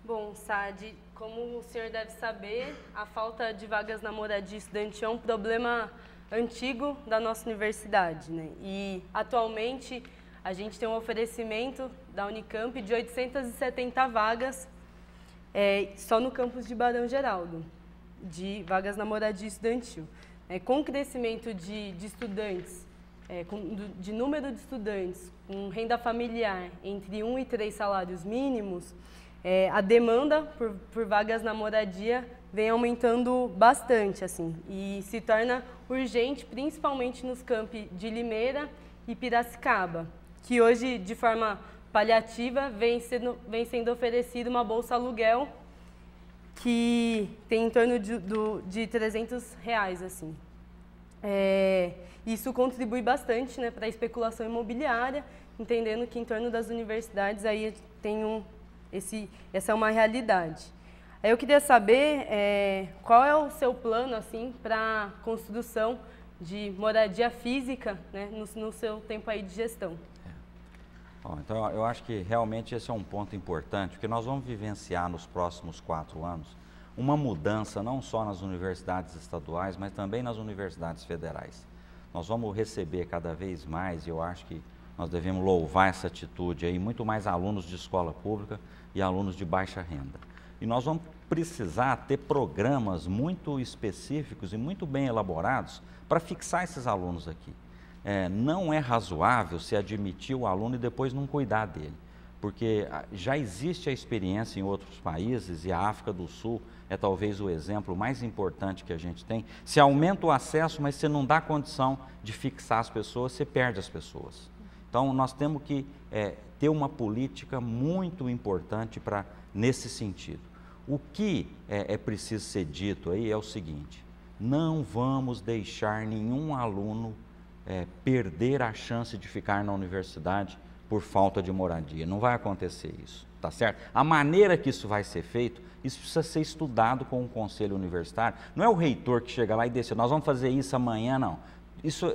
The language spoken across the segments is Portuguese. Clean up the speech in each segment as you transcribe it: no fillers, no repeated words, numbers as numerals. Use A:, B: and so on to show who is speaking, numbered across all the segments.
A: Bom, Sade, como o senhor deve saber, a falta de vagas na moradia estudantil é um problema antigo da nossa universidade, né? E atualmente a gente tem um oferecimento da Unicamp de 870 vagas só no campus de Barão Geraldo, de vagas na moradia estudantil. Com o crescimento de estudantes, de número de estudantes com renda familiar entre 1 e 3 salários mínimos, a demanda por vagas na moradia vem aumentando bastante, assim, e se torna urgente, principalmente nos campi de Limeira e Piracicaba, que hoje, de forma paliativa, vem sendo oferecida uma bolsa aluguel que tem em torno de R$300, assim. Isso contribui bastante, né, para a especulação imobiliária, entendendo que em torno das universidades aí tem essa é uma realidade. Aí eu queria saber qual é o seu plano assim, para a construção de moradia física, né, no seu tempo aí de gestão.
B: Bom, então, eu acho que realmente esse é um ponto importante, porque nós vamos vivenciar nos próximos 4 anos uma mudança não só nas universidades estaduais, mas também nas universidades federais. Nós vamos receber cada vez mais, e eu acho que nós devemos louvar essa atitude aí, muito mais alunos de escola pública e alunos de baixa renda. E nós vamos precisar ter programas muito específicos e muito bem elaborados para fixar esses alunos aqui. Não é razoável se admitir o aluno e depois não cuidar dele, porque já existe a experiência em outros países, e a África do Sul é talvez o exemplo mais importante que a gente tem. Se aumenta o acesso, mas você não dá condição de fixar as pessoas, você perde as pessoas. Então, nós temos que ter uma política muito importante nesse sentido. O que é preciso ser dito aí é o seguinte: não vamos deixar nenhum aluno perder a chance de ficar na universidade por falta de moradia. Não vai acontecer isso, tá certo? A maneira que isso vai ser feito, isso precisa ser estudado com o conselho universitário. Não é o reitor que chega lá e decide, nós vamos fazer isso amanhã, não. Isso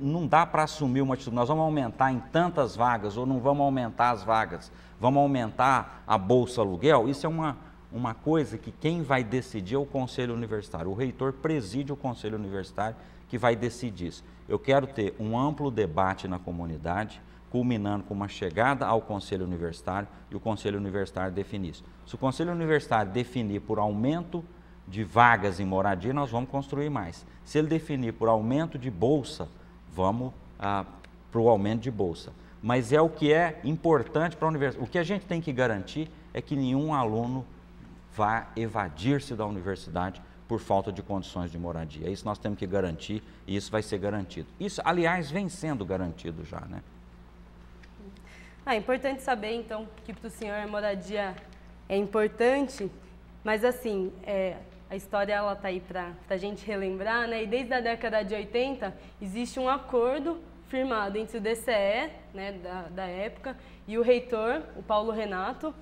B: não dá para assumir uma atitude, nós vamos aumentar em tantas vagas ou não vamos aumentar as vagas, vamos aumentar a bolsa aluguel. Isso é uma coisa que quem vai decidir é o conselho universitário. O reitor preside o conselho universitário que vai decidir isso. Eu quero ter um amplo debate na comunidade, culminando com uma chegada ao conselho universitário e o conselho universitário definir isso. Se o conselho universitário definir por aumento de vagas em moradia, nós vamos construir mais. Se ele definir por aumento de bolsa, vamos para o aumento de bolsa. Mas é o que é importante para a universidade. O que a gente tem que garantir é que nenhum aluno vá evadir-se da universidade por falta de condições de moradia. Isso nós temos que garantir e isso vai ser garantido. Isso, aliás, vem sendo garantido já, né?
A: É importante saber, então, que para o senhor a moradia é importante, mas assim, a história ela está aí para a gente relembrar, né? E desde a década de 80 existe um acordo firmado entre o DCE, né, da época, e o reitor, o Paulo Renato,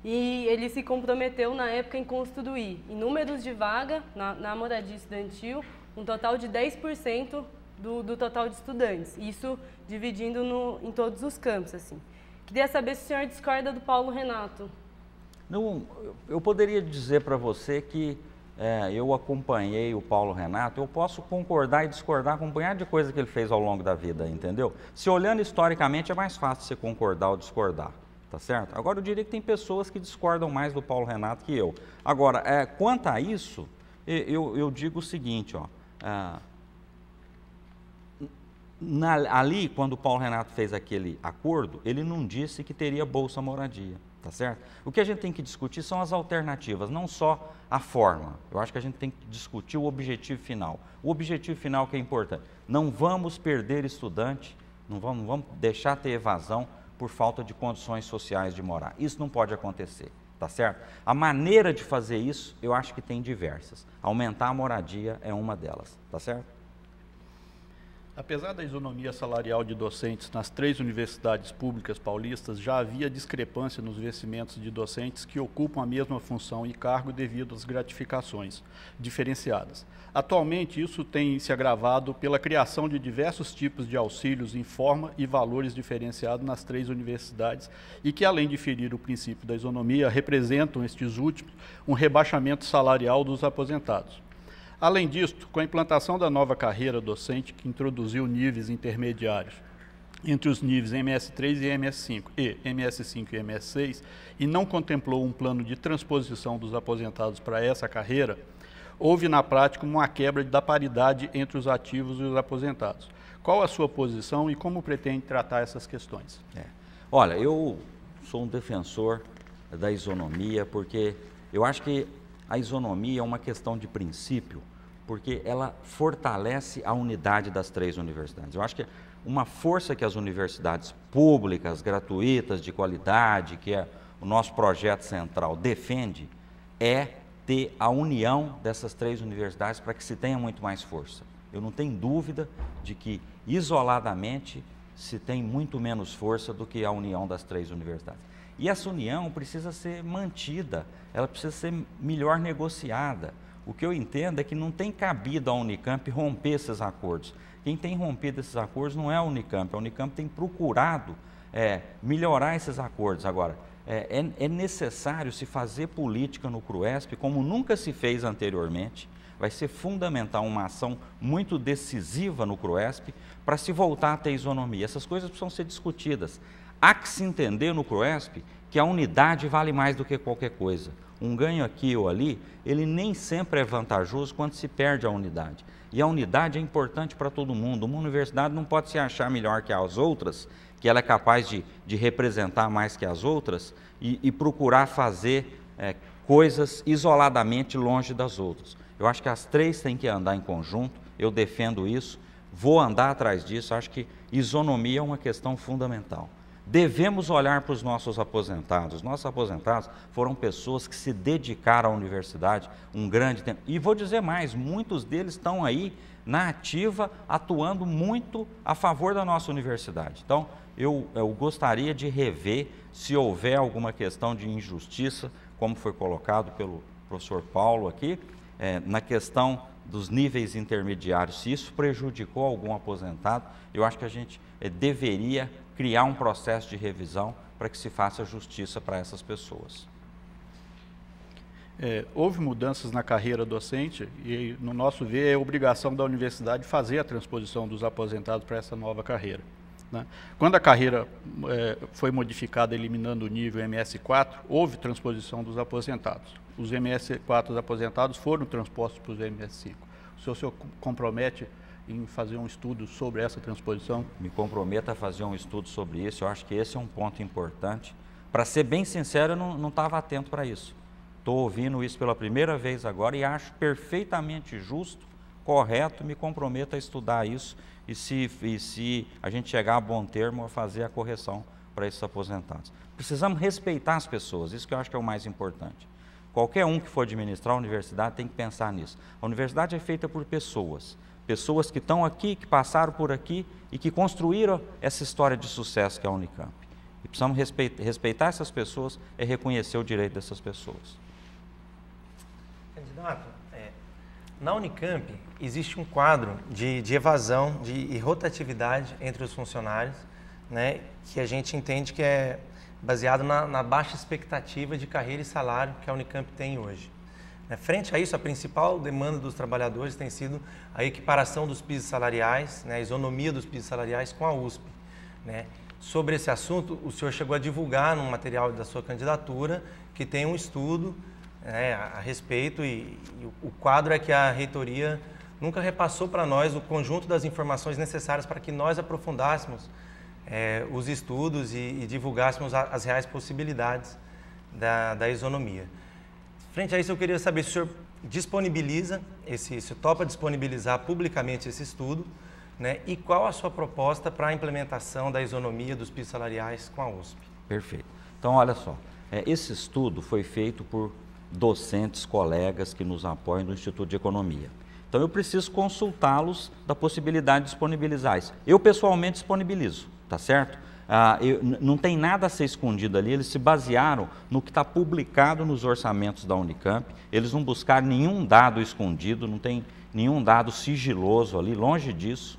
A: e ele se comprometeu na época em construir, em números de vaga na moradia estudantil, um total de 10% do total de estudantes, isso dividindo em todos os campos, assim. Queria saber se o senhor discorda do Paulo Renato.
B: Não, eu poderia dizer para você que eu acompanhei o Paulo Renato, eu posso concordar e discordar com um punhado de coisa que ele fez ao longo da vida, entendeu? Se olhando historicamente é mais fácil você concordar ou discordar, tá certo? Agora eu diria que tem pessoas que discordam mais do Paulo Renato que eu. Agora, quanto a isso, eu digo o seguinte, ó, ali, quando o Paulo Renato fez aquele acordo, ele não disse que teria bolsa moradia, tá certo? O que a gente tem que discutir são as alternativas, não só a forma. Eu acho que a gente tem que discutir o objetivo final. O objetivo final que é importante. Não vamos perder estudante, não vamos deixar ter evasão por falta de condições sociais de morar. Isso não pode acontecer, tá certo? A maneira de fazer isso, eu acho que tem diversas. Aumentar a moradia é uma delas, tá certo?
C: Apesar da isonomia salarial de docentes nas 3 universidades públicas paulistas, já havia discrepância nos vencimentos de docentes que ocupam a mesma função e cargo devido às gratificações diferenciadas. Atualmente, isso tem se agravado pela criação de diversos tipos de auxílios em forma e valores diferenciados nas 3 universidades e que, além de ferir o princípio da isonomia, representam, estes últimos, um rebaixamento salarial dos aposentados. Além disto, com a implantação da nova carreira docente, que introduziu níveis intermediários entre os níveis MS3 e MS5 e MS5 e MS6, e não contemplou um plano de transposição dos aposentados para essa carreira, houve na prática uma quebra da paridade entre os ativos e os aposentados. Qual a sua posição e como pretende tratar essas questões?
B: Olha, eu sou um defensor da isonomia porque eu acho que a isonomia é uma questão de princípio, porque ela fortalece a unidade das 3 universidades. Eu acho que uma força que as universidades públicas, gratuitas, de qualidade, que é o nosso projeto central, defende, é ter a união dessas 3 universidades para que se tenha muito mais força. Eu não tenho dúvida de que, isoladamente, se tem muito menos força do que a união das 3 universidades. E essa união precisa ser mantida, ela precisa ser melhor negociada. O que eu entendo é que não tem cabido à Unicamp romper esses acordos. Quem tem rompido esses acordos não é a Unicamp tem procurado melhorar esses acordos. Agora, é necessário se fazer política no CRUESP como nunca se fez anteriormente. Vai ser fundamental uma ação muito decisiva no CRUESP para se voltar a ter isonomia. Essas coisas precisam ser discutidas. Há que se entender no CRUESP que a unidade vale mais do que qualquer coisa. Um ganho aqui ou ali, ele nem sempre é vantajoso quando se perde a unidade. E a unidade é importante para todo mundo. Uma universidade não pode se achar melhor que as outras, que ela é capaz de representar mais que as outras e procurar fazer coisas isoladamente longe das outras. Eu acho que as 3 têm que andar em conjunto, eu defendo isso, vou andar atrás disso, acho que isonomia é uma questão fundamental. Devemos olhar para os nossos aposentados. Os nossos aposentados foram pessoas que se dedicaram à universidade um grande tempo. E vou dizer mais, muitos deles estão aí na ativa, atuando muito a favor da nossa universidade. Então, eu gostaria de rever, se houver alguma questão de injustiça, como foi colocado pelo professor Paulo aqui, na questão dos níveis intermediários, se isso prejudicou algum aposentado, eu acho que a gente deveria criar um processo de revisão para que se faça justiça para essas pessoas.
C: Houve mudanças na carreira docente e, no nosso ver, é obrigação da universidade fazer a transposição dos aposentados para essa nova carreira, né? Quando a carreira foi modificada eliminando o nível MS4, houve transposição dos aposentados. Os MS4 aposentados foram transpostos para os MS5. O senhor compromete em fazer um estudo sobre essa transposição?
B: Me comprometo a fazer um estudo sobre isso, eu acho que esse é um ponto importante. Para ser bem sincero, eu não estava atento para isso. Estou ouvindo isso pela primeira vez agora e acho perfeitamente justo, correto, me comprometo a estudar isso e se a gente chegar a bom termo, a fazer a correção para esses aposentados. Precisamos respeitar as pessoas, isso que eu acho que é o mais importante. Qualquer um que for administrar a universidade tem que pensar nisso. A universidade é feita por pessoas que estão aqui, que passaram por aqui e que construíram essa história de sucesso que é a Unicamp. E precisamos respeitar essas pessoas e reconhecer o direito dessas pessoas.
D: Candidato, na Unicamp existe um quadro de evasão e rotatividade entre os funcionários, né, que a gente entende que é baseado na baixa expectativa de carreira e salário que a Unicamp tem hoje. Frente a isso, a principal demanda dos trabalhadores tem sido a equiparação dos pisos salariais, né, a isonomia dos pisos salariais com a USP, né. Sobre esse assunto, o senhor chegou a divulgar num material da sua candidatura que tem um estudo a respeito e o quadro é que a reitoria nunca repassou para nós o conjunto das informações necessárias para que nós aprofundássemos os estudos e divulgássemos as reais possibilidades da isonomia. Frente a isso, eu queria saber se o senhor disponibiliza, se topa disponibilizar publicamente esse estudo, né, e qual a sua proposta para a implementação da isonomia dos pisos salariais com a USP.
B: Perfeito. Então, olha só, esse estudo foi feito por docentes, colegas que nos apoiam do Instituto de Economia. Então eu preciso consultá-los da possibilidade de disponibilizar isso. Eu pessoalmente disponibilizo, tá certo? Não tem nada a ser escondido ali, eles se basearam no que está publicado nos orçamentos da Unicamp, eles não buscaram nenhum dado escondido, não tem nenhum dado sigiloso ali, longe disso.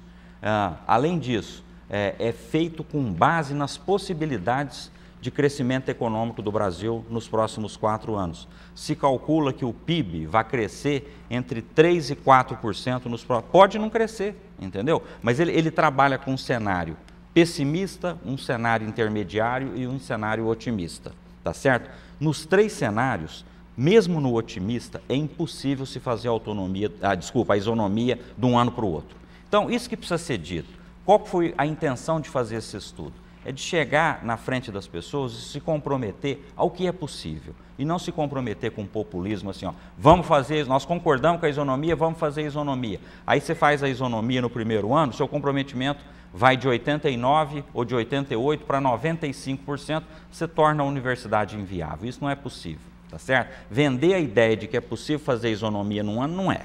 B: Além disso, é feito com base nas possibilidades de crescimento econômico do Brasil nos próximos 4 anos. Se calcula que o PIB vai crescer entre 3% e 4% nos próximos... Pode não crescer, entendeu? Mas ele trabalha com um cenário pessimista, um cenário intermediário e um cenário otimista, tá certo? Nos 3 cenários, mesmo no otimista, é impossível se fazer a isonomia de um ano para o outro. Então, isso que precisa ser dito. Qual foi a intenção de fazer esse estudo? É de chegar na frente das pessoas e se comprometer ao que é possível. E não se comprometer com populismo assim, ó, vamos fazer, nós concordamos com a isonomia, vamos fazer a isonomia. Aí você faz a isonomia no primeiro ano, seu comprometimento vai de 89% ou de 88% para 95%, você torna a universidade inviável. Isso não é possível, tá certo? Vender a ideia de que é possível fazer isonomia num ano, não é.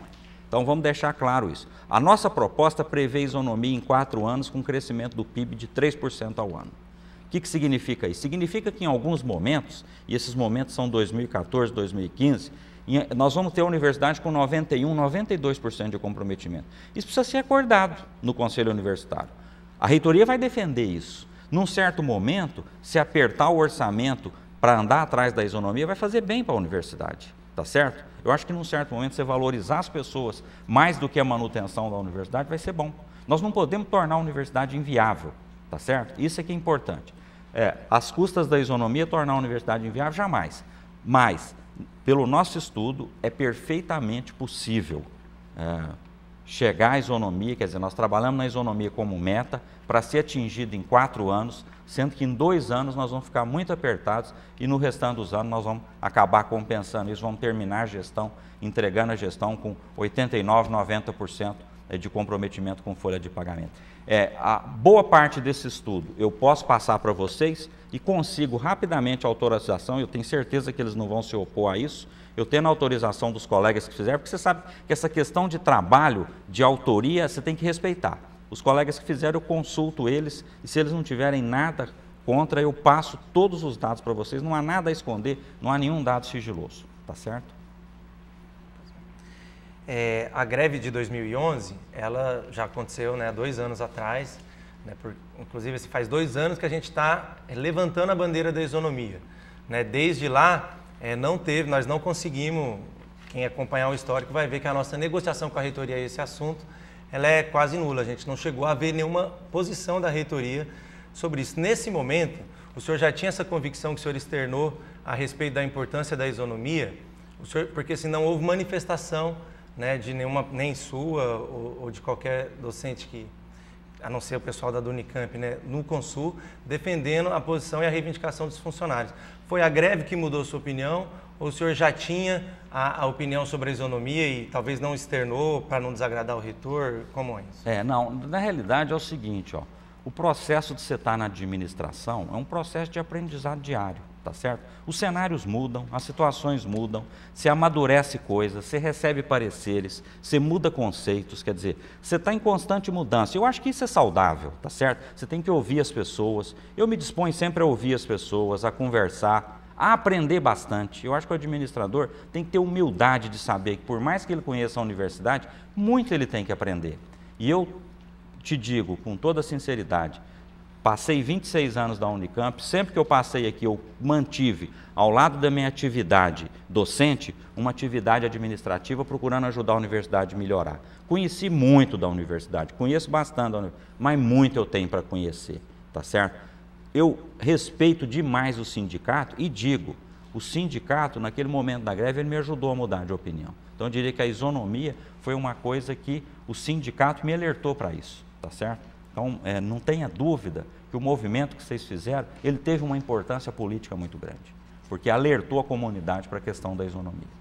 B: Então vamos deixar claro isso. A nossa proposta prevê isonomia em 4 anos com crescimento do PIB de 3% ao ano. O que significa isso? Significa que em alguns momentos, e esses momentos são 2014, 2015, nós vamos ter a universidade com 91%, 92% de comprometimento. Isso precisa ser acordado no Conselho Universitário. A reitoria vai defender isso. Num certo momento, se apertar o orçamento para andar atrás da isonomia, vai fazer bem para a universidade, tá certo? Eu acho que num certo momento, você valorizar as pessoas mais do que a manutenção da universidade vai ser bom. Nós não podemos tornar a universidade inviável, tá certo? Isso é que é importante. Às custas da isonomia, tornar a universidade inviável, jamais. Mas, pelo nosso estudo, é perfeitamente possível chegar à isonomia, quer dizer, nós trabalhamos na isonomia como meta para ser atingido em 4 anos, sendo que em 2 anos nós vamos ficar muito apertados e no restante dos anos nós vamos acabar compensando isso, vamos terminar a gestão, entregando a gestão com 89%, 90% de comprometimento com folha de pagamento. A boa parte desse estudo eu posso passar para vocês e consigo rapidamente a autorização, eu tenho certeza que eles não vão se opor a isso, eu tendo a autorização dos colegas que fizeram, porque você sabe que essa questão de trabalho, de autoria, você tem que respeitar. Os colegas que fizeram, eu consulto eles, e se eles não tiverem nada contra, eu passo todos os dados para vocês, não há nada a esconder, não há nenhum dado sigiloso, tá certo?
D: A greve de 2011, ela já aconteceu, né, 2 anos atrás, né, inclusive faz 2 anos que a gente está levantando a bandeira da isonomia, né, desde lá, nós não conseguimos, quem acompanhar o histórico vai ver que a nossa negociação com a reitoria a esse assunto, ela é quase nula, a gente não chegou a ver nenhuma posição da reitoria sobre isso. Nesse momento, o senhor já tinha essa convicção que o senhor externou a respeito da importância da isonomia, porque senão houve manifestação, né, de nenhuma, nem sua ou de qualquer docente que, a não ser o pessoal da Unicamp, né, no Consul, defendendo a posição e a reivindicação dos funcionários. Foi a greve que mudou sua opinião ou o senhor já tinha a opinião sobre a isonomia e talvez não externou para não desagradar o reitor? Como é isso?
B: Não, na realidade é o seguinte, ó, o processo de você estar na administração é um processo de aprendizado diário, tá certo? Os cenários mudam, as situações mudam, você amadurece coisas, você recebe pareceres, você muda conceitos, quer dizer, você está em constante mudança. Eu acho que isso é saudável, tá certo? Você tem que ouvir as pessoas, eu me disponho sempre a ouvir as pessoas, a conversar, a aprender bastante. Eu acho que o administrador tem que ter humildade de saber que, por mais que ele conheça a universidade, muito ele tem que aprender. E eu te digo, com toda sinceridade, passei 26 anos da Unicamp, sempre que eu passei aqui, eu mantive, ao lado da minha atividade docente, uma atividade administrativa procurando ajudar a universidade a melhorar. Conheci muito da universidade, conheço bastante da universidade, mas muito eu tenho para conhecer, tá certo? Eu respeito demais o sindicato e digo, o sindicato, naquele momento da greve, ele me ajudou a mudar de opinião. Então, eu diria que a isonomia foi uma coisa que o sindicato me alertou para isso, tá certo? Então, não tenha dúvida que o movimento que vocês fizeram, ele teve uma importância política muito grande, porque alertou a comunidade para a questão da isonomia.